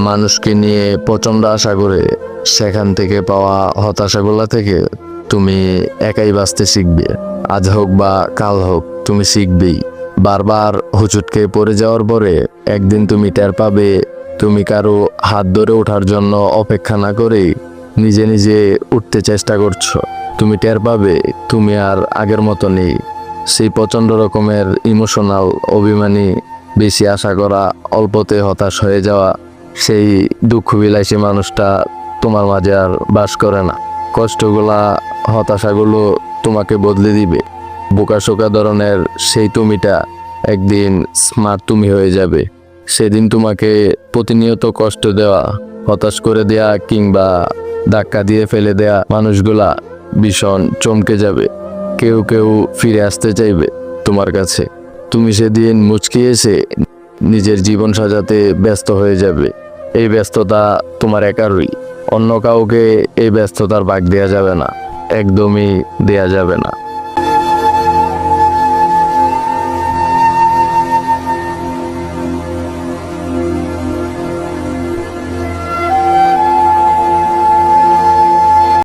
মানুষকে নিয়ে প্রচণ্ড আশা করে সেখান থেকে পাওয়া হতাশাগুলা থেকে তুমি একাই বাঁচতে শিখবে। আজ হোক বা কাল হোক তুমি শিখবেই। বারবার হুচুট খেয়ে পড়ে যাওয়ার পরে একদিন তুমি টের পাবে তুমি কারো হাত ধরে ওঠার জন্য অপেক্ষা না করে নিজে নিজে উঠতে চেষ্টা করছো। তুমি টের পাবে তুমি আর আগের মতো নেই। সেই প্রচণ্ড রকমের ইমোশনাল, অভিমানী, বেশি আশা করা, অল্পতে হতাশ হয়ে যাওয়া সেই দুঃখ বিলাসী মানুষটা তোমার মাঝে আর বাস করে না। কষ্টগুলা, হতাশাগুলো তোমাকে বদলে দিবে। বোকাশোকা ধরনের সেই তুমিটা একদিন স্মার্ট তুমি হয়ে যাবে। সেদিন তোমাকে প্রতিনিয়ত কষ্ট দেওয়া, হতাশ করে দেয়া কিংবা ধাক্কা দিয়ে ফেলে দেয়া মানুষগুলা ভীষণ চমকে যাবে। কেউ কেউ ফিরে আসতে চাইবে তোমার কাছে। তুমি সেদিন মুচকি এসে নিজের জীবন সাজাতে ব্যস্ত হয়ে যাবে। এই ব্যস্ততা তোমার একারই, অন্য কাউকে এই ব্যস্ততার ভাগ দেয়া যাবে না, একদমই দেয়া যাবে না।